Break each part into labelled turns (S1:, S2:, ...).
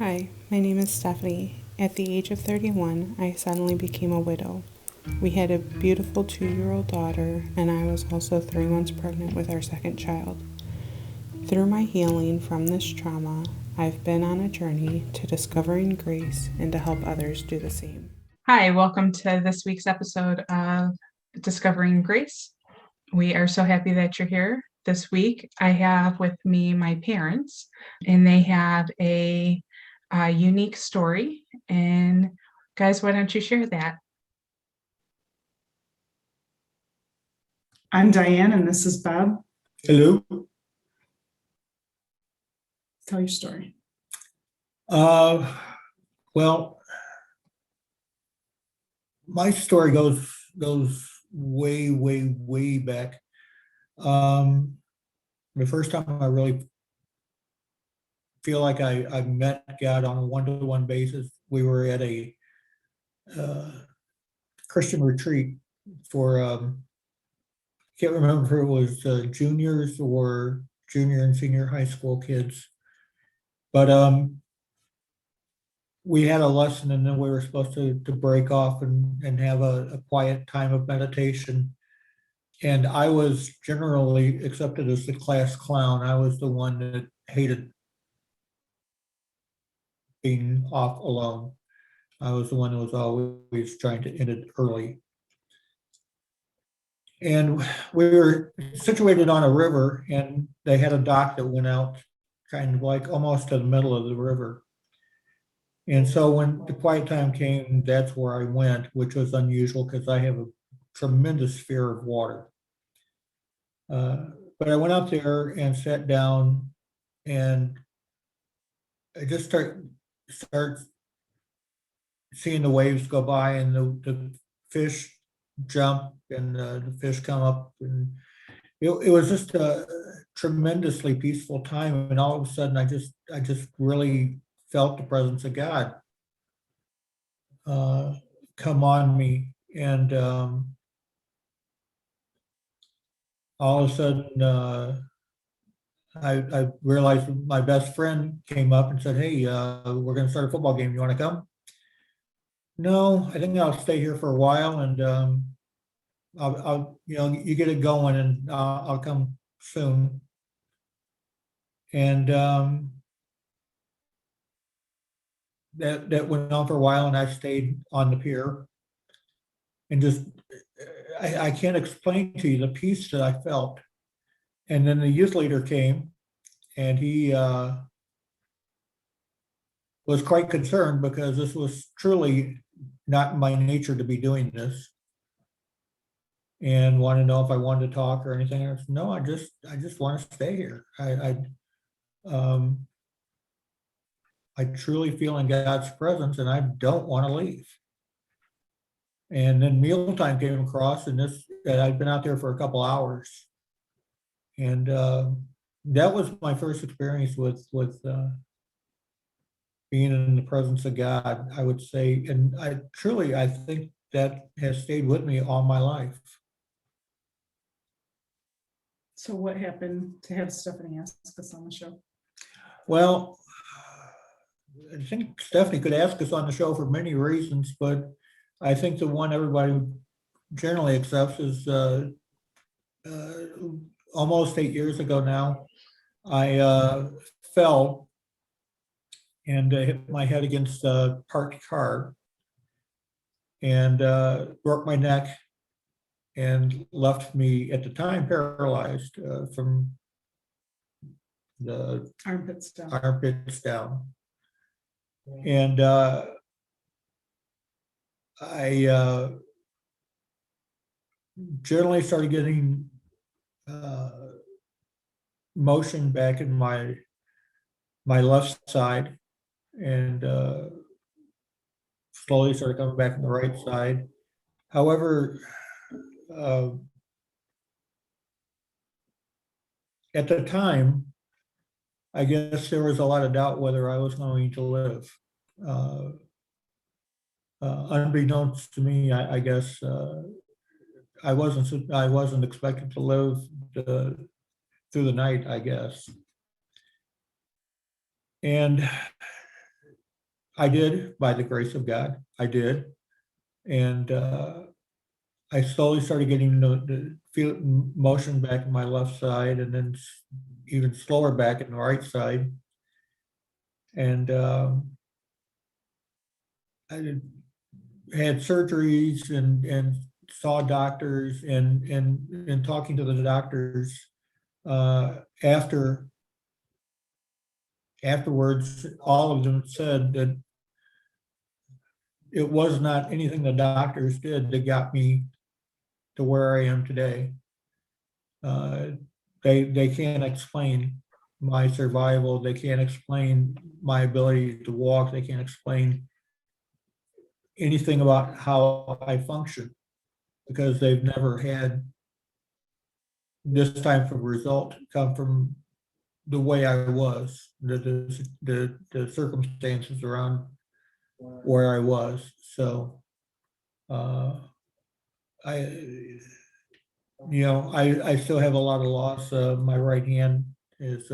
S1: Hi, my name is Stephanie. At the age of 31, I suddenly became a widow. We had a beautiful 2-year-old daughter, and I was also 3 months pregnant with our second child. Through my healing from this trauma, I've been on a journey to discovering grace and to help others do the same.
S2: Hi, welcome to this week's episode of Discovering Grace. We are so happy that you're here. This week, I have with me my parents, and they have a unique story. And guys, why don't you share that?
S3: I'm Diane, and this is Bob.
S4: Hello.
S3: Tell your story.
S4: Well, my story goes way back. The first time I really feel like I met God on a one-to-one basis, we were at a Christian retreat for can't remember if it was juniors or junior and senior high school kids, but we had a lesson, and then we were supposed to break off and have a quiet time of meditation. And I was generally accepted as the class clown. I was the one that hated being off alone. I was the one that was always trying to end it early. And we were situated on a river, and they had a dock that went out kind of like almost to the middle of the river. And so when the quiet time came, that's where I went, which was unusual because I have a tremendous fear of water. But I went out there and sat down, and I just start seeing the waves go by, and the fish jump, and the fish come up, and it was just a tremendously peaceful time. And all of a sudden, I just really felt the presence of God come on me, and all of a sudden I realized my best friend came up and said, "Hey, we're going to start a football game. You want to come?" No, I think I'll stay here for a while, and I'll you get it going, and I'll come soon. And that went on for a while, and I stayed on the pier, and just I can't explain to you the peace that I felt. And then the youth leader came, and he was quite concerned because this was truly not my nature to be doing this, and wanted to know if I wanted to talk or anything. I said, no, I just want to stay here. I truly feel in God's presence, and I don't want to leave. And then mealtime came across, and I'd been out there for a couple hours, and that was my first experience with being in the presence of God, I would say. And I think that has stayed with me all my life.
S3: So what happened to have Stephanie ask us on the show?
S4: Well, I think Stephanie could ask us on the show for many reasons, but I think the one everybody generally accepts is almost 8 years ago now, I fell and hit my head against a parked car, and broke my neck and left me at the time paralyzed from the
S3: Armpits down.
S4: armpits down. And I generally started getting motion back in my left side, and slowly started coming back on the right side. However, uh, at the time, I guess there was a lot of doubt whether I was going to live. Uh, Unbeknownst to me, I guess I wasn't expected to live through the night, I guess. And I did, by the grace of God, I did. And I slowly started getting the feel motion back in my left side, and then even slower back in the right side. And I had surgeries and saw doctors, and talking to the doctors afterwards, all of them said that it was not anything the doctors did that got me to where I am today. Uh, they can't explain my survival. They can't explain my ability to walk. They can't explain anything about how I function, because they've never had this type of result come from the way I was, the circumstances around where I was. So I, I still have a lot of loss. My right hand is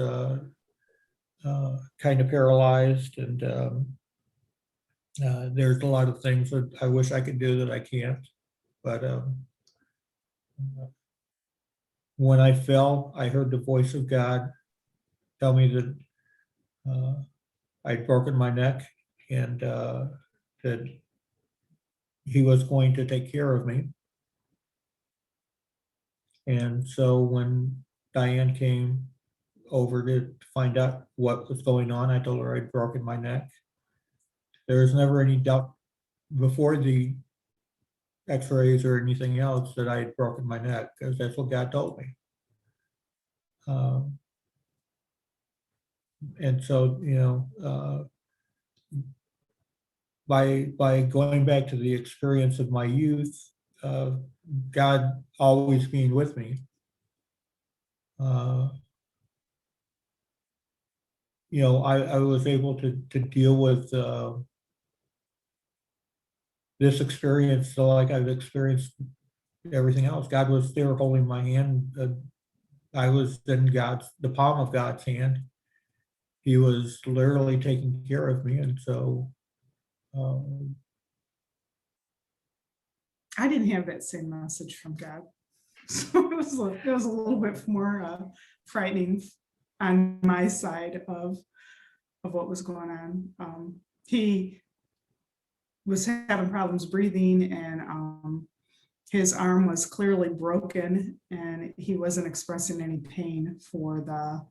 S4: kind of paralyzed, and there's a lot of things that I wish I could do that I can't. But when I fell, I heard the voice of God tell me that I'd broken my neck, and that He was going to take care of me. And so when Diane came over to find out what was going on, I told her I'd broken my neck. There was never any doubt before the x-rays or anything else that I had broken my neck, because that's what God told me. And so, by going back to the experience of my youth, God always being with me, I was able to deal with this experience, so like I've experienced everything else. God was there holding my hand. I was in the palm of God's hand. He was literally taking care of me, and so
S3: I didn't have that same message from God. So it was a little bit more frightening on my side of what was going on. He was having problems breathing, and his arm was clearly broken, and he wasn't expressing any pain for the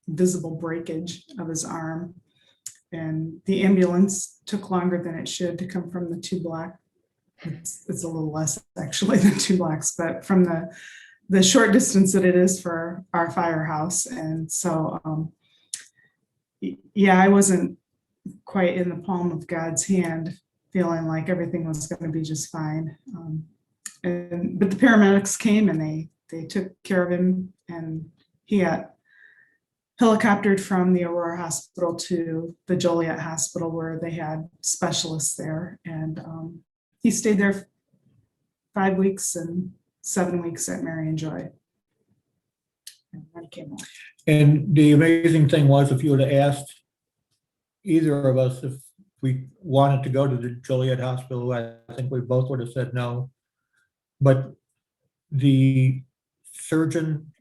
S3: visible breakage of his arm. And the ambulance took longer than it should to come from the 2 block. It's a little less actually than 2 blocks, but from the short distance that it is for our firehouse. And so, yeah, I wasn't quite in the palm of God's hand, feeling like everything was going to be just fine. But the paramedics came, and they took care of him, and he got helicoptered from the Aurora Hospital to the Joliet Hospital, where they had specialists there. And he stayed there 5 weeks and 7 weeks at Mary and Joy. And then he came home.
S4: And the amazing thing was, if you would have asked either of us if we wanted to go to the Joliet Hospital, I think we both would have said no. But the surgeon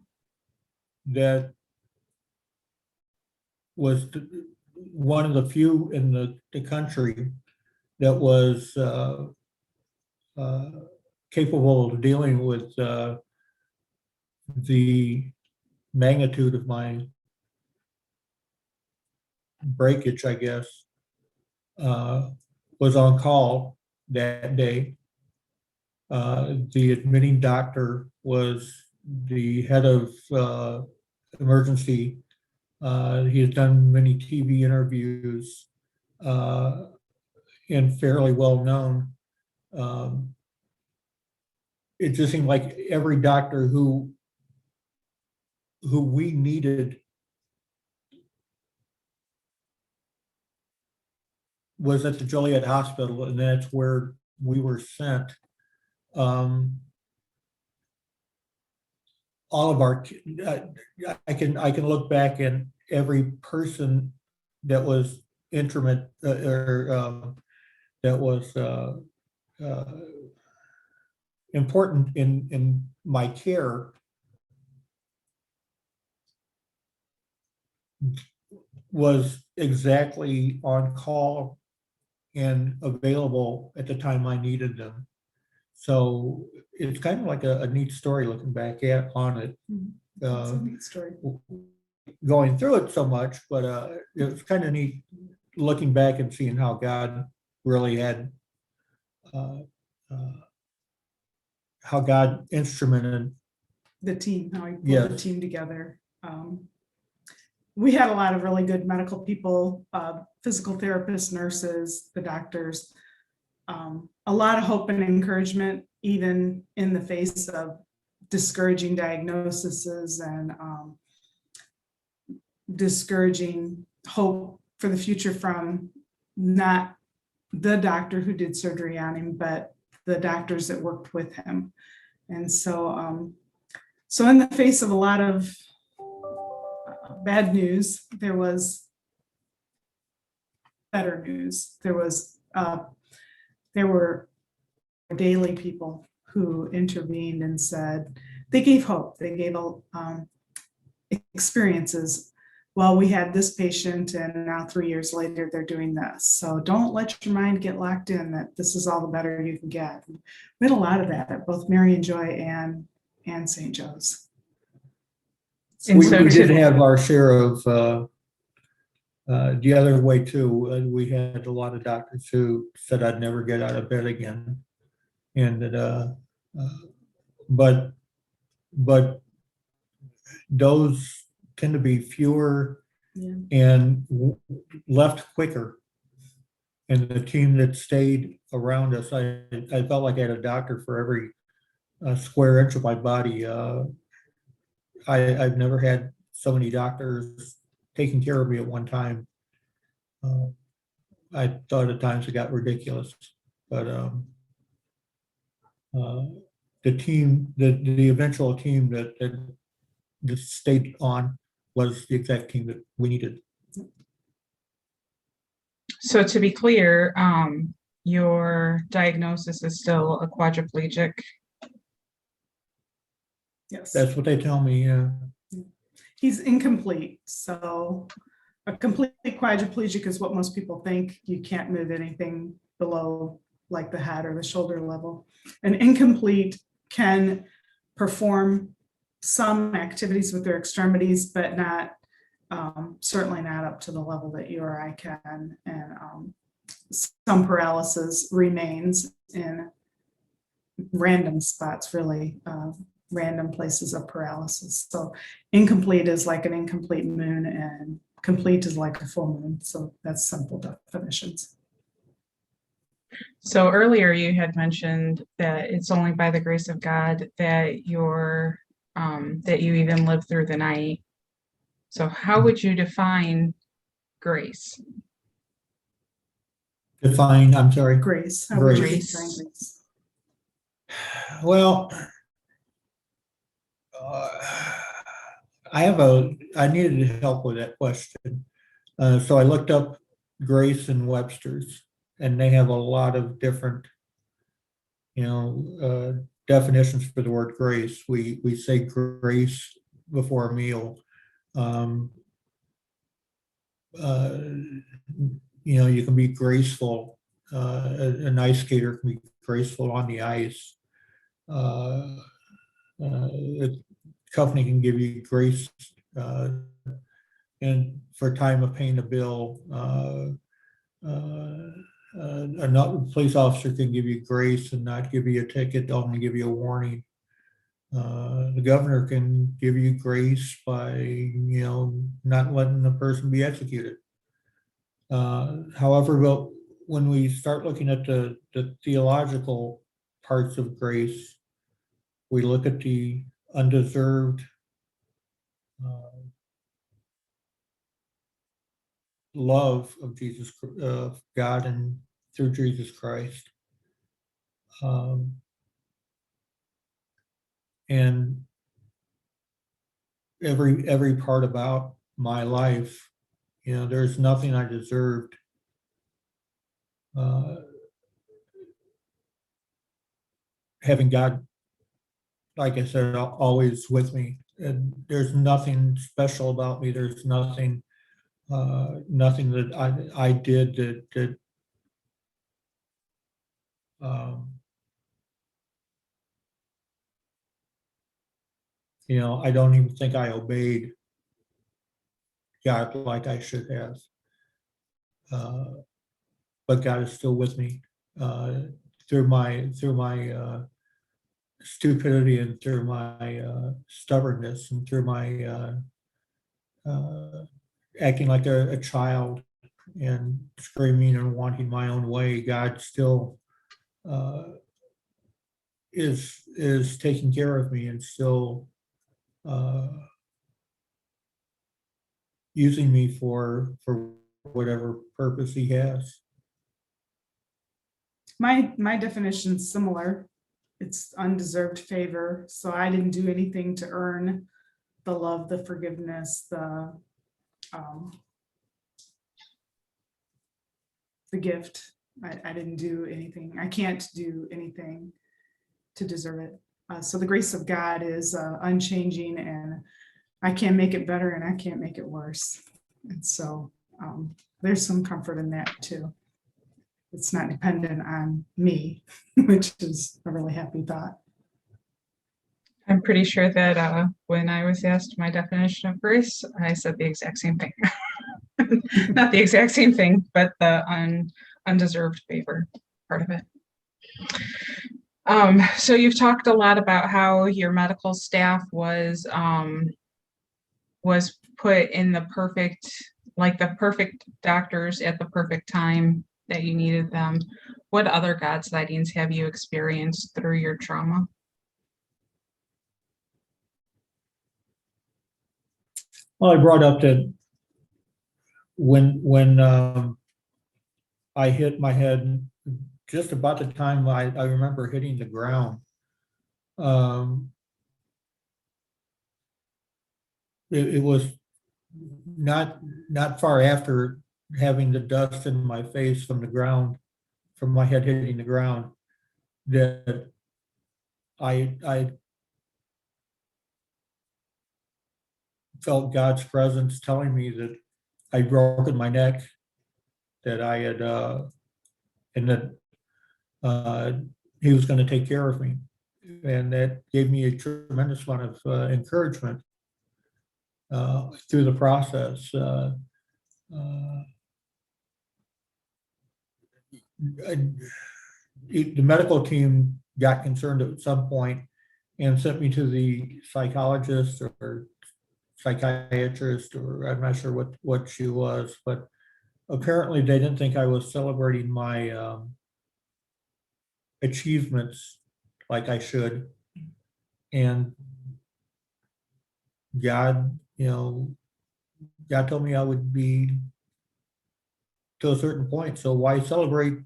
S4: that was one of the few in the country that was capable of dealing with the magnitude of my breakage, I guess, was on call that day. The admitting doctor was the head of emergency. He has done many TV interviews and fairly well known. It just seemed like every doctor who we needed was at the Joliet Hospital, and that's where we were sent. All of our, I can look back, and every person that was instrument that was important in my care was exactly on call and available at the time I needed them. So it's kind of like a neat story looking back on it.
S3: It's a neat story.
S4: Going through it so much, but it's kind of neat looking back and seeing how God really had uh, how God instrumented.
S3: The team, how he pulled the
S4: Yes.
S3: team together. We had a lot of really good medical people, physical therapists, nurses, the doctors, a lot of hope and encouragement, even in the face of discouraging diagnoses and discouraging hope for the future from not the doctor who did surgery on him, but the doctors that worked with him. And so, so in the face of a lot of bad news, there was better news. There were daily people who intervened and said, they gave hope, they gave experiences. Well, we had this patient and now 3 years later, they're doing this. So don't let your mind get locked in that this is all the better you can get. We had a lot of that at both Marion Joy and St. Joe's.
S2: And
S4: We
S2: so
S4: did
S2: to-
S4: have our share of the other way too. We had a lot of doctors who said I'd never get out of bed again, and that, but those tend to be fewer
S3: Yeah.
S4: and left quicker. And the team that stayed around us, I felt like I had a doctor for every square inch of my body. I've never had so many doctors taking care of me at one time. I thought at times it got ridiculous, but the team, the eventual team that stayed on was the exact team that we needed.
S2: So to be clear, your diagnosis is still a quadriplegic.
S3: Yes.
S4: That's what they tell me. Yeah.
S3: He's incomplete. So a complete quadriplegic is what most people think. You can't move anything below like the head or the shoulder level. An incomplete can perform some activities with their extremities, but not certainly not up to the level that you or I can. And some paralysis remains in random spots, really. Random places of paralysis. So incomplete is like an incomplete moon and complete is like a full moon. So that's simple definitions.
S2: So earlier you had mentioned that it's only by the grace of God that that you even live through the night. So how would you define grace?
S4: Define, I'm sorry.
S3: Grace. How would you
S2: Grace.
S3: define grace?
S4: Well, I needed help with that question. So I looked up Grace and Webster's, and they have a lot of different, definitions for the word grace. We say grace before a meal. You can be graceful. An ice skater can be graceful on the ice. A company can give you grace and for time of paying a bill. A police officer can give you grace and not give you a ticket, only give you a warning. The governor can give you grace by, not letting the person be executed. However, but when we start looking at the theological parts of grace, we look at the undeserved love of Jesus, of God, and through Jesus Christ. And every part about my life, there's nothing I deserved. Having God, like I said, always with me. And there's nothing special about me. There's nothing that I did that I don't even think I obeyed God like I should have. But God is still with me through my stupidity and through my stubbornness and through my acting like a child and screaming and wanting my own way. God still is taking care of me and still using me for whatever purpose He has.
S3: My definition is similar. It's undeserved favor. So I didn't do anything to earn the love, the forgiveness, the gift. I didn't do anything. I can't do anything to deserve it. So the grace of God is unchanging, and I can't make it better and I can't make it worse. And so there's some comfort in that too. It's not dependent on me, which is a really happy thought.
S2: I'm pretty sure that when I was asked my definition of grace, I said the exact same thing. Not the exact same thing, but the undeserved favor part of it. So you've talked a lot about how your medical staff was put in the perfect doctors at the perfect time that you needed them. What other God sightings have you experienced through your trauma?
S4: Well, I brought up that when I hit my head, just about the time I remember hitting the ground, it was not far after having the dust in my face from the ground, from my head hitting the ground, that I felt God's presence telling me that I'd broken my neck, that I had, and that He was going to take care of me. And that gave me a tremendous amount of encouragement through the process. The medical team got concerned at some point and sent me to the psychologist or psychiatrist, or I'm not sure what she was, but apparently they didn't think I was celebrating my achievements like I should. And God, God told me I would be to a certain point. So why celebrate?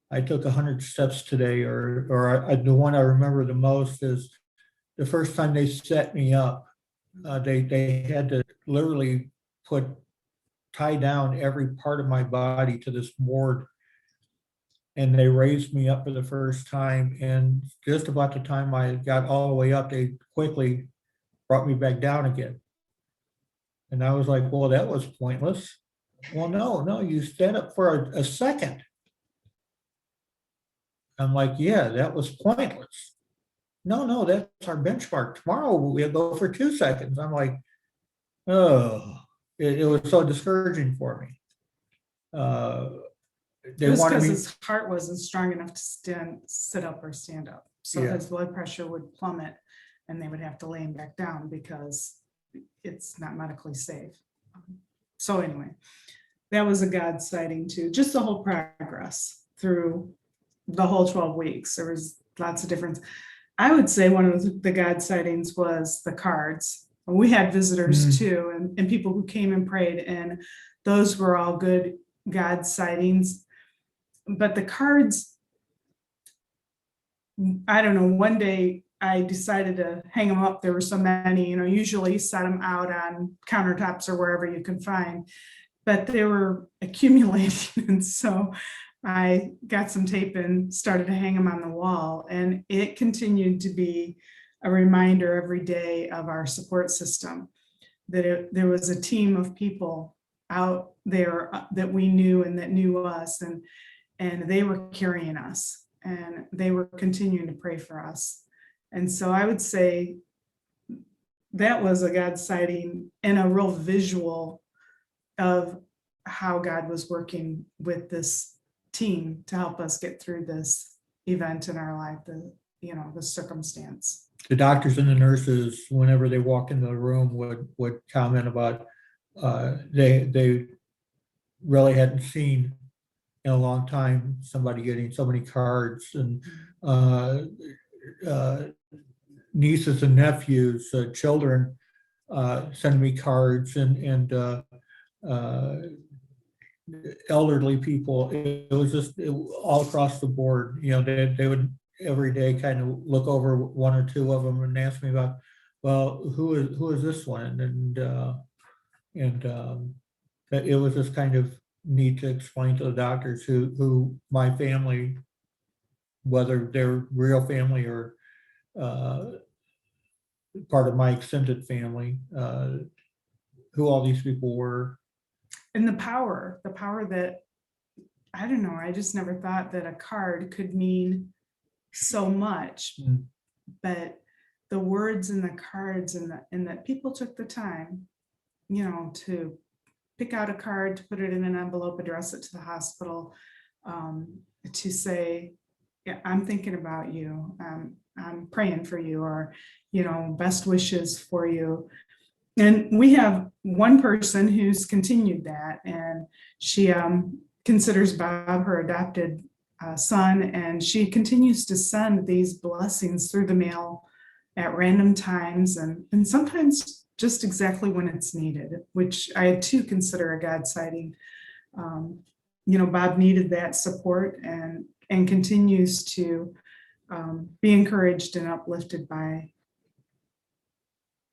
S4: I took 100 steps today, or the one I remember the most is the first time they set me up. They had to literally tie down every part of my body to this board, and they raised me up for the first time. And just about the time I got all the way up, they quickly brought me back down again. And I was like, well, that was pointless. Well, no, you stand up for a second. I'm like, yeah, that was pointless. No, that's our benchmark. Tomorrow we'll go for 2 seconds. I'm like, oh, it was so discouraging for me. They
S3: Just
S4: wanted
S3: because
S4: me.
S3: his heart wasn't strong enough to sit up or stand up. So
S4: Yeah.
S3: his blood pressure would plummet and they would have to lay him back down because it's not medically safe. So anyway, that was a God sighting too. Just the whole progress through the whole 12 weeks. There was lots of difference. I would say one of the God sightings was the cards. We had visitors too, and people who came and prayed, and those were all good God sightings. But the cards, I don't know, one day I decided to hang them up. There were so many, usually set them out on countertops or wherever you can find. but they were accumulating. And so I got some tape and started to hang them on the wall. And it continued to be a reminder every day of our support system, that there was a team of people out there that we knew and that knew us, and they were carrying us, and they were continuing to pray for us. And so I would say that was a God sighting and a real visual of how God was working with this team to help us get through this event in our life, the circumstance.
S4: The doctors and the nurses, whenever they walk into the room, would comment about they really hadn't seen in a long time somebody getting so many cards, and nieces and nephews, children sending me cards, and elderly people. It was just all across the board. They would every day kind of look over one or two of them and ask me about, well, who is this one? And it was just kind of neat to explain to the doctors who my family, whether they're real family or part of my extended family, who all these people were.
S3: And the power that, I don't know, I just never thought that a card could mean so much. But the words in the cards, and that people took the time, to pick out a card, to put it in an envelope, address it to the hospital, to say, yeah, I'm thinking about you, I'm praying for you, or best wishes for you. And we have one person who's continued that, and she considers Bob her adopted son, and she continues to send these blessings through the mail at random times, and sometimes just exactly when it's needed, which I too consider a God sighting. Bob needed that support, and continues to be encouraged and uplifted by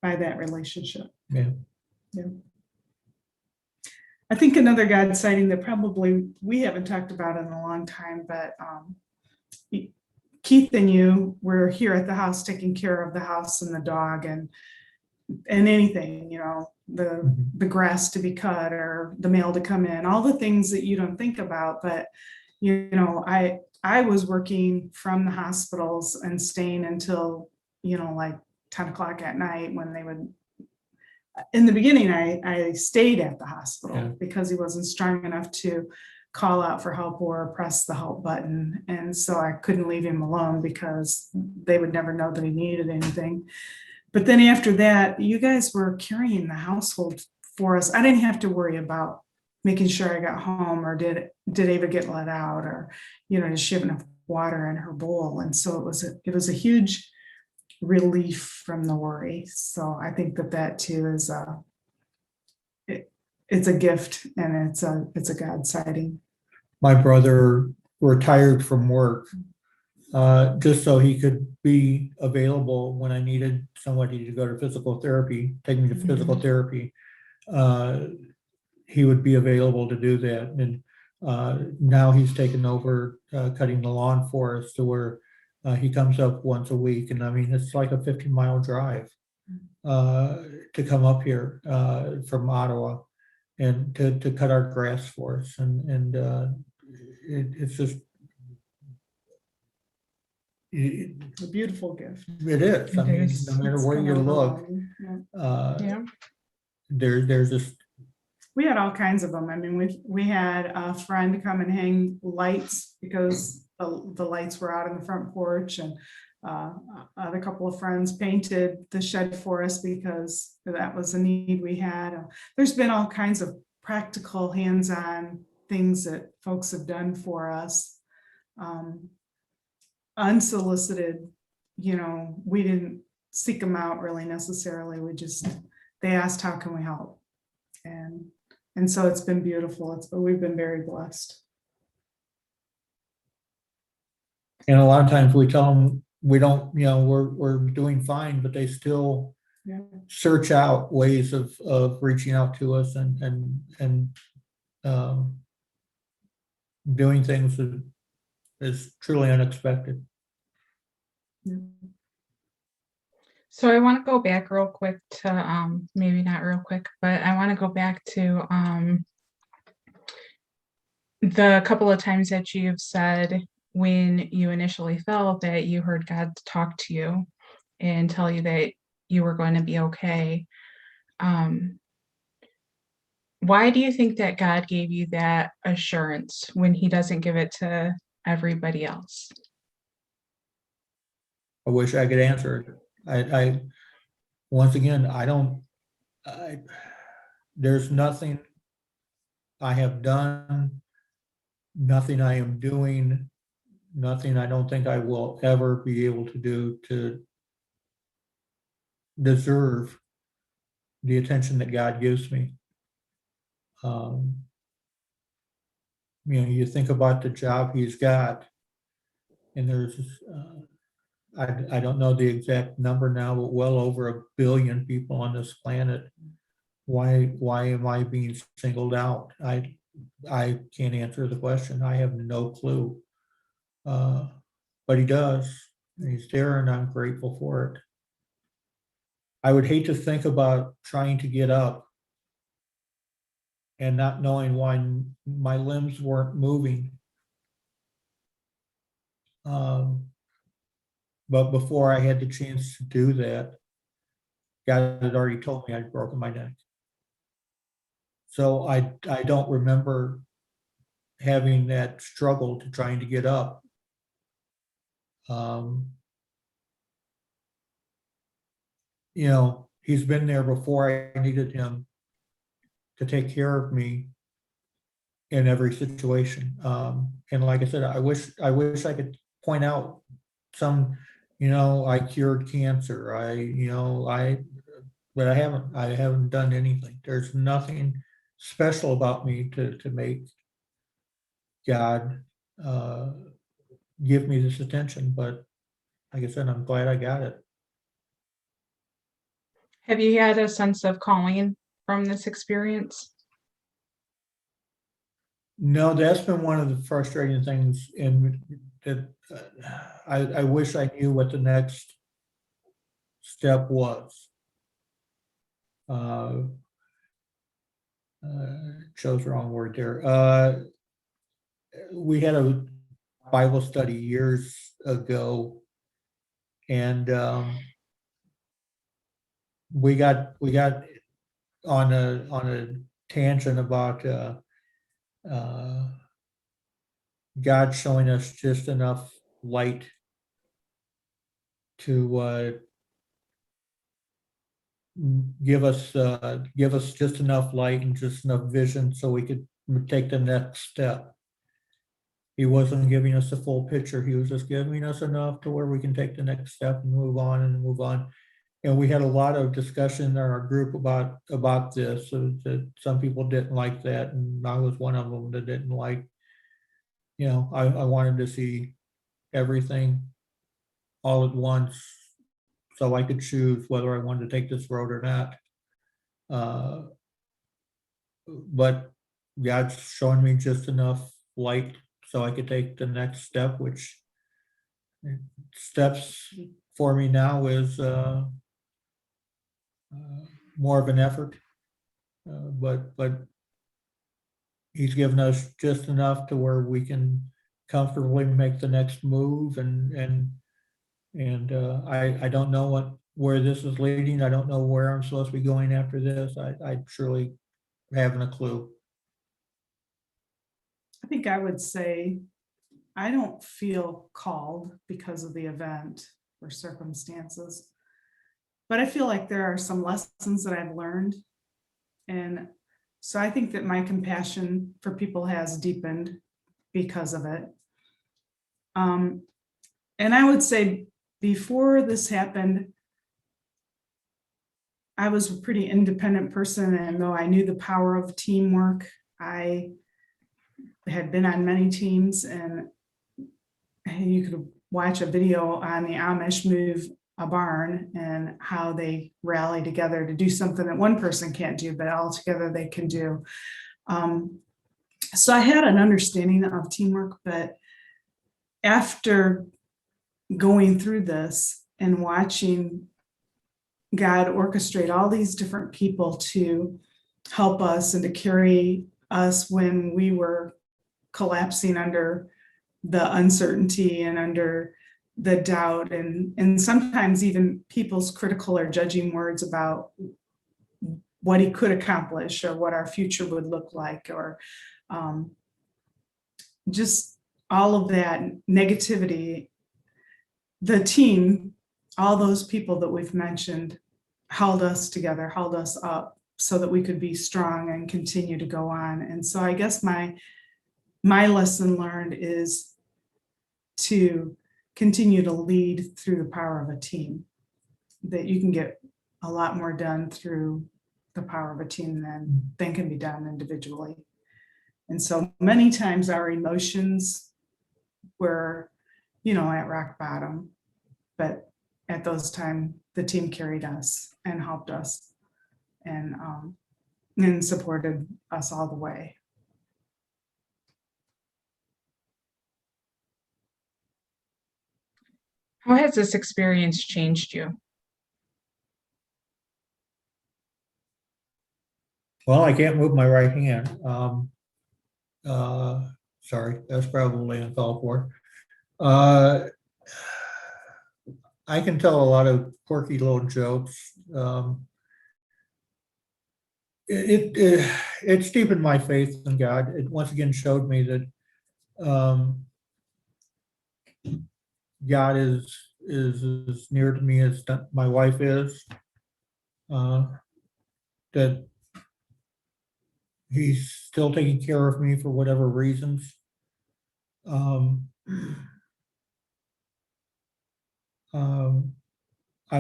S3: that relationship.
S4: Yeah.
S3: I think another God sighting that probably we haven't talked about in a long time, but Keith and you were here at the house taking care of the house and the dog, and anything, the grass to be cut or the mail to come in, all the things that you don't think about. But I was working from the hospitals and staying until like 10 o'clock at night, when they would. In the beginning, I stayed at the hospital because he wasn't strong enough to call out for help or press the help button. And so I couldn't leave him alone, because they would never know that he needed anything. But then after that, you guys were carrying the household for us. I didn't have to worry about making sure I got home, or did Ava get let out, or, does she have enough water in her bowl? And so it was a huge relief from the worry. So I think that too is it's a gift, and it's a God sighting.
S4: My brother retired from work just so he could be available when I needed somebody to go to physical therapy, take me to physical therapy. He would be available to do that. And now he's taken over cutting the lawn for us, to where he comes up once a week. And I mean, it's like a 15-mile drive to come up here from Ottawa, and to cut our grass for us. And it's just,
S3: It's a beautiful gift.
S4: it is. I mean, no matter where you look, there's just.
S3: We had all kinds of them. I mean, we had a friend come and hang lights, because the lights were out on the front porch, and other couple of friends painted the shed for us because that was a need we had. There's been all kinds of practical, hands-on things that folks have done for us. Unsolicited, we didn't seek them out really necessarily. They asked, how can we help? And so it's been beautiful. We've been very blessed.
S4: And a lot of times we tell them we don't, we're doing fine, but they still search out ways of reaching out to us and um, doing things that is truly unexpected.
S2: So I want to go back real quick to maybe not real quick, but I want to go back to the couple of times that you've said when you initially felt that you heard God talk to you and tell you that you were going to be okay. Why do you think that God gave you that assurance when he doesn't give it to everybody else?
S4: I wish I could answer it. I once again, there's nothing I have done, nothing I am doing, nothing I don't think I will ever be able to do to deserve the attention that God gives me. You think about the job he's got, and there's, I don't know the exact number now, but well over 1 billion people on this planet. Why am I being singled out? I can't answer the question. I have no clue. But he does. And he's there, and I'm grateful for it. I would hate to think about trying to get up and not knowing why my limbs weren't moving. But before I had the chance to do that, God had already told me I'd broken my neck. So I don't remember having that struggle to trying to get up. He's been there before I needed him to take care of me in every situation. And like I said, I wish I could point out some, I cured cancer. But I haven't done anything. There's nothing special about me to make God give me this attention. But like I said, I'm glad I got it.
S2: Have you had a sense of calling from this experience?
S4: No, that's been one of the frustrating things in that I wish I knew what the next step was. Chose the wrong word there. We had a Bible study years ago, and we got on a tangent about God showing us just enough light to give us just enough light and just enough vision so we could take the next step. He wasn't giving us the full picture. He was just giving us enough to where we can take the next step and move on and move on. And we had a lot of discussion in our group about this. So that some people didn't like that, and I was one of them that didn't like. I wanted to see everything all at once, so I could choose whether I wanted to take this road or not. But God's showing me just enough light so I could take the next step, which steps for me now is more of an effort. But he's given us just enough to where we can comfortably make the next move, and I don't know where this is leading. I don't know where I'm supposed to be going after this. I truly haven't a clue.
S3: I think I would say I don't feel called because of the event or circumstances, but I feel like there are some lessons that I've learned. And so I think that my compassion for people has deepened because of it. And I would say before this happened, I was a pretty independent person, and though I knew the power of teamwork, I had been on many teams, and you could watch a video on the Amish move a barn and how they rally together to do something that one person can't do, but all together they can do. So I had an understanding of teamwork, but after going through this and watching God orchestrate all these different people to help us and to carry us when we were collapsing under the uncertainty and under the doubt, and sometimes even people's critical or judging words about what he could accomplish or what our future would look like, or just all of that negativity. The team, all those people that we've mentioned, held us together, held us up so that we could be strong and continue to go on. And so I guess my lesson learned is to continue to lead through the power of a team, that you can get a lot more done through the power of a team than can be done individually. And so many times our emotions were, at rock bottom, but at those times the team carried us and helped us and supported us all the way.
S2: How has this experience changed you?
S4: Well, I can't move my right hand. Sorry, that's probably uncalled for. I can tell a lot of quirky little jokes. It's deepened my faith in God. It once again showed me that God is as near to me as my wife is. That He's still taking care of me for whatever reasons. I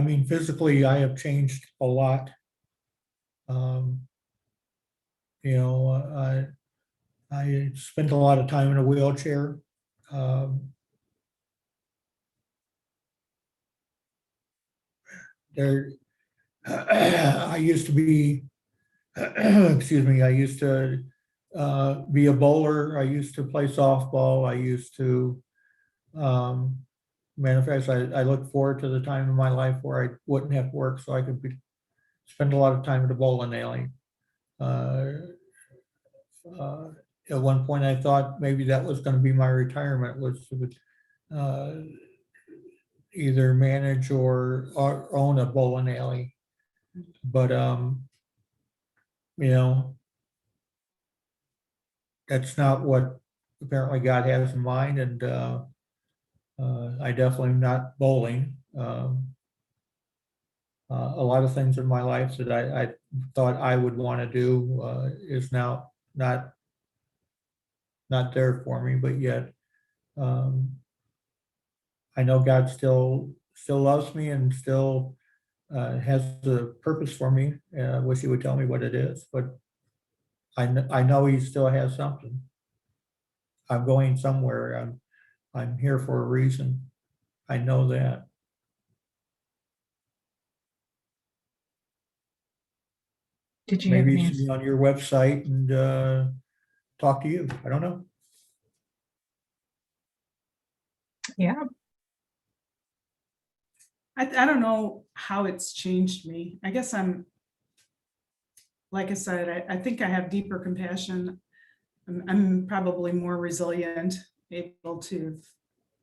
S4: mean, physically, I have changed a lot. I spent a lot of time in a wheelchair. I used to be, excuse me, I used to be a bowler. I used to play softball. I used to, matter of fact, I look forward to the time in my life where I wouldn't have to work, so I could spend a lot of time at a bowling alley. At one point, I thought maybe that was going to be my retirement, was to either manage or own a bowling alley. But that's not what apparently God has in mind, and I definitely am not bowling. A lot of things in my life that I thought I would want to do is now not there for me, but yet I know God still loves me and still has the purpose for me. I wish he would tell me what it is, but I know he still has something. I'm going somewhere. I'm here for a reason. I know that.
S2: Did you have
S4: Maybe
S2: an
S4: he should
S2: answer?
S4: be on your website and talk to you. I don't know.
S2: Yeah.
S3: I don't know how it's changed me. I guess like I said, I think I have deeper compassion. I'm probably more resilient, able to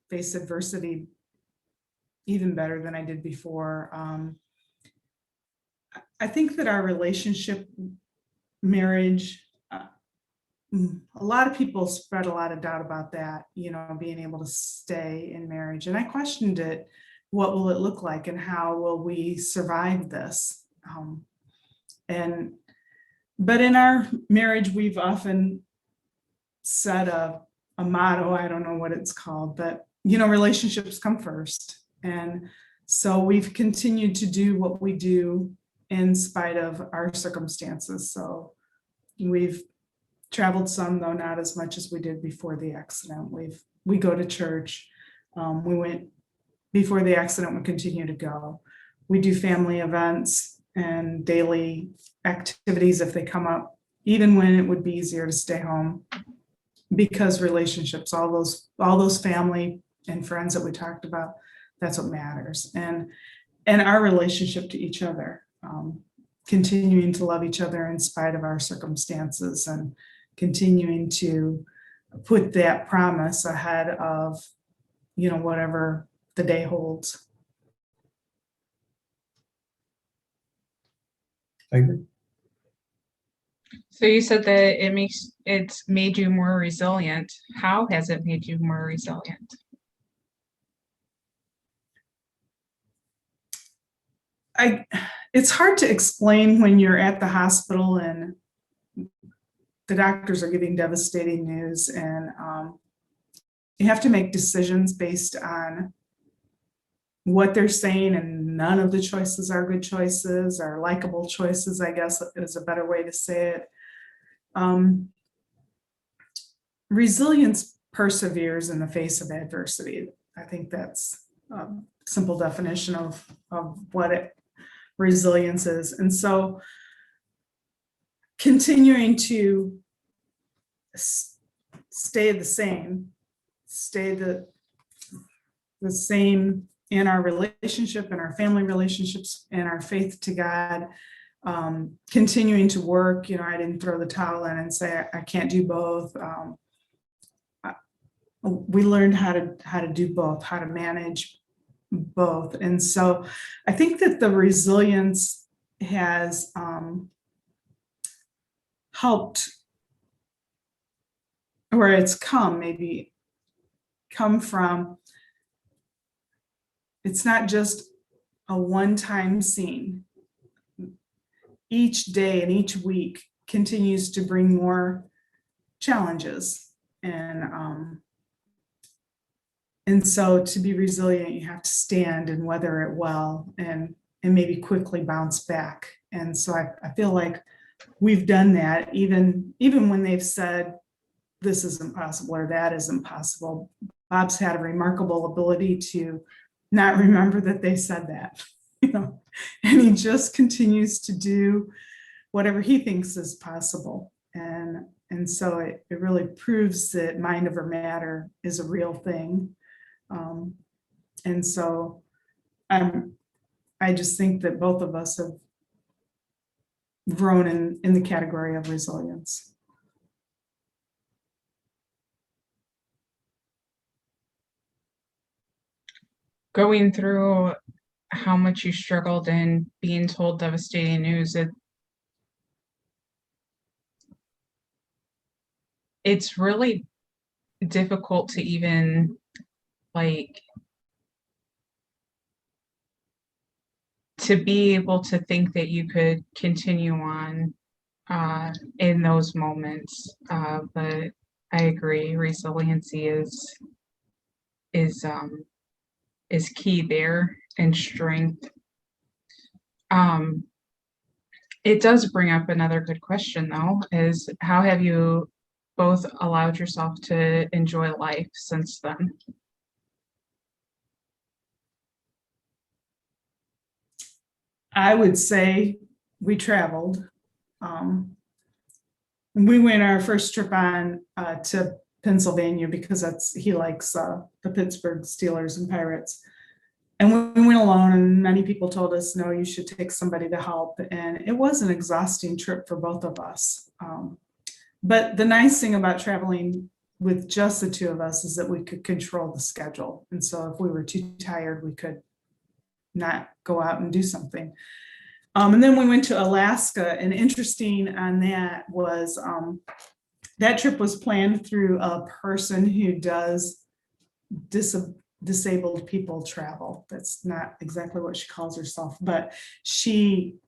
S3: face adversity even better than I did before. I think that our relationship, marriage, a lot of people spread a lot of doubt about that, being able to stay in marriage. And I questioned it. What will it look like and how will we survive this? But in our marriage, we've often said a motto, I don't know what it's called, but relationships come first. And so we've continued to do what we do in spite of our circumstances. So we've traveled some, though not as much as we did before the accident. We go to church. We went before the accident, we continue to go. We do family events and daily activities if they come up, even when it would be easier to stay home. because relationships, all those family and friends that we talked about, that's what matters. And our relationship to each other, continuing to love each other in spite of our circumstances, and continuing to put that promise ahead of, whatever the day holds.
S4: I agree.
S2: So you said that it's made you more resilient. How has it made you more resilient?
S3: It's hard to explain when you're at the hospital and the doctors are giving devastating news, and you have to make decisions based on what they're saying, and none of the choices are good choices or likable choices, I guess is a better way to say it. Resilience perseveres in the face of adversity. I think that's a simple definition of what resilience is. And so continuing to stay the same in our relationship, in our family relationships, and our faith to God, continuing to work. I didn't throw the towel in and say I can't do both. We learned how to do both, how to manage both. And so I think that the resilience has helped, where it's come from, it's not just a one-time scene. Each day and each week continues to bring more challenges, and so to be resilient, you have to stand and weather it well, and maybe quickly bounce back. And so I feel like we've done that, even when they've said this is impossible or that is impossible. Bob's had a remarkable ability to not remember that they said that, and he just continues to do whatever he thinks is possible. And so it really proves that mind over matter is a real thing. And so I just think that both of us have grown in the category of resilience.
S2: Going through how much you struggled and being told devastating news, it's really difficult to even to be able to think that you could continue on in those moments. But I agree, resiliency is key there, and strength. It does bring up another good question, though, is how have you both allowed yourself to enjoy life since then?
S3: I would say we traveled. We went our first trip on to Pennsylvania because he likes the Pittsburgh Steelers and Pirates. And we went alone, and many people told us, no, you should take somebody to help. And it was an exhausting trip for both of us. But the nice thing about traveling with just the two of us is that we could control the schedule. And so if we were too tired, we could not go out and do something. And then we went to Alaska, and interesting on that was that trip was planned through a person who does disabled people travel. That's not exactly what she calls herself, but she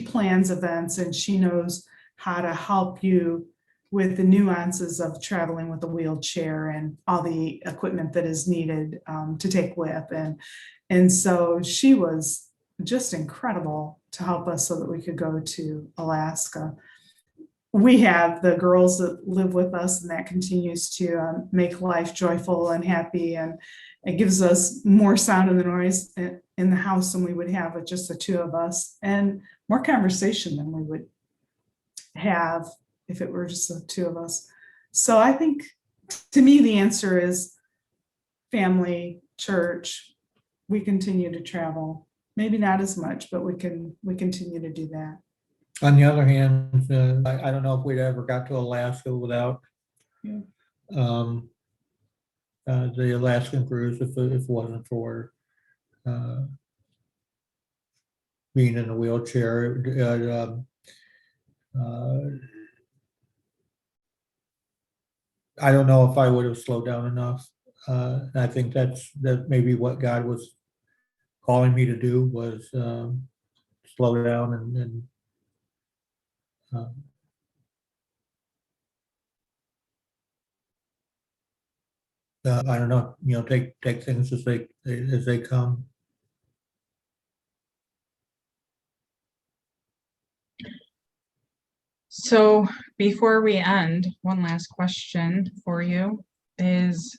S3: plans events, and she knows how to help you with the nuances of traveling with a wheelchair and all the equipment that is needed to take with. And so she was just incredible to help us so that we could go to Alaska. We have the girls that live with us, and that continues to make life joyful and happy, and it gives us more sound in the noise in the house than we would have with just the two of us, and more conversation than we would have if it were just the two of us. So I think to me, the answer is family, church. We continue to travel, maybe not as much, but we continue to do that.
S4: On the other hand, I don't know if we'd ever got to Alaska without
S3: Yeah.
S4: The Alaskan cruise if it wasn't for being in a wheelchair. I don't know if I would have slowed down enough. I think that maybe what God was calling me to do was slow down and I don't know, take things as they come.
S2: So before we end, one last question for you is,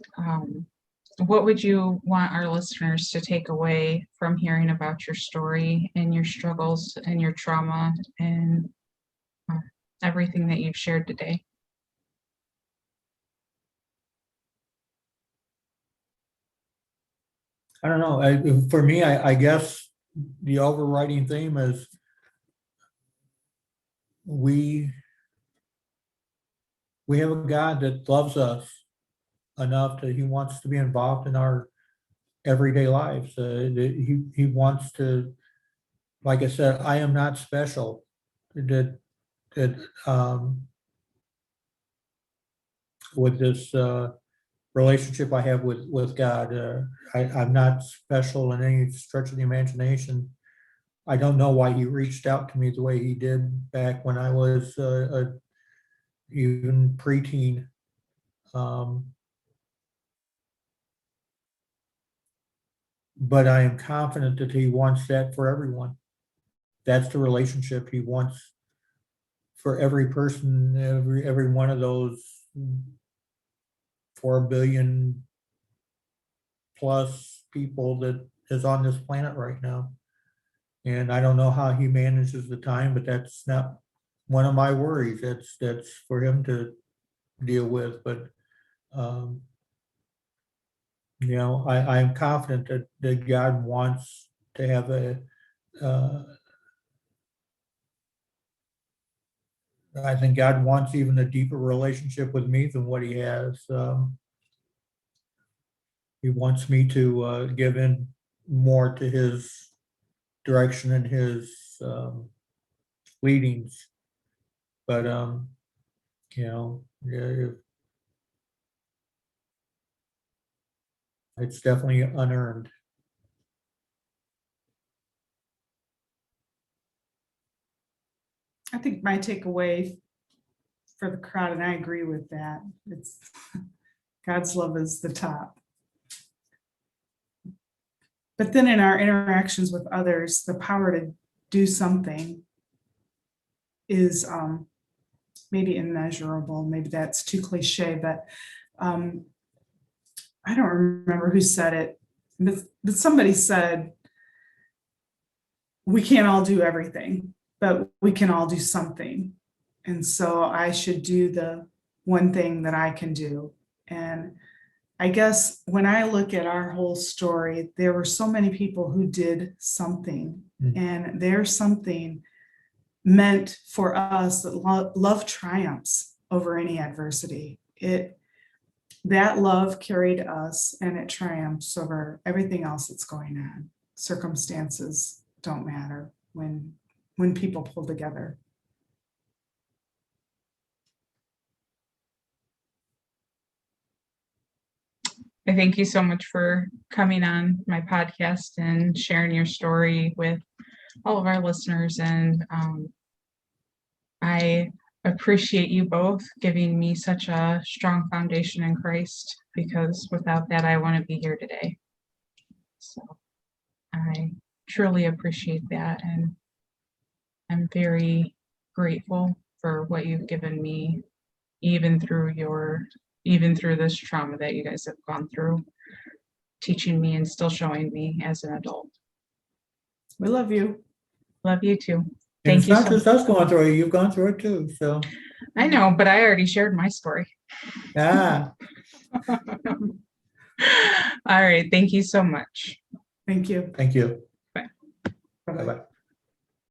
S2: what would you want our listeners to take away from hearing about your story and your struggles and your trauma and everything that you've shared today?
S4: I don't know. For me, I guess the overriding theme is we have a God that loves us enough that he wants to be involved in our everyday lives. He wants to, like I said, I am not special. That with this relationship I have with God, I'm not special in any stretch of the imagination. I don't know why he reached out to me the way he did back when I was even preteen. But I am confident that he wants that for everyone. That's the relationship he wants for every person, every one of those 4 billion plus people that is on this planet right now. And I don't know how he manages the time, but that's not one of my worries. That's for him to deal with. But I'm confident that God wants to have I think God wants even a deeper relationship with me than what he has. He wants me to give in more to his direction and his leadings. But yeah, it's definitely unearned.
S3: I think my takeaway for the crowd, and I agree with that, it's God's love is the top. But then in our interactions with others, the power to do something is maybe immeasurable. Maybe that's too cliche, but I don't remember who said it, but somebody said, we can't all do everything, but we can all do something. And so I should do the one thing that I can do. And I guess when I look at our whole story, there were so many people who did something, and there's something meant for us that love triumphs over any adversity. That love carried us, and it triumphs over everything else that's going on. Circumstances don't matter when people pull together.
S2: I thank you so much for coming on my podcast and sharing your story with all of our listeners. And I appreciate you both giving me such a strong foundation in Christ, because without that, I wouldn't be here today. So I truly appreciate that. And I'm very grateful for what you've given me, even through this trauma that you guys have gone through, teaching me and still showing me as an adult.
S3: We love you.
S2: Love you too.
S4: And
S2: Thank
S4: it's
S2: you
S4: not
S2: so
S4: just
S2: much.
S4: us going through it, you've gone through it too. So
S2: I know, but I already shared my story. All right. Thank you so much.
S3: Thank you.
S4: Thank you.
S2: Bye.
S3: Bye-bye.
S4: Bye-bye.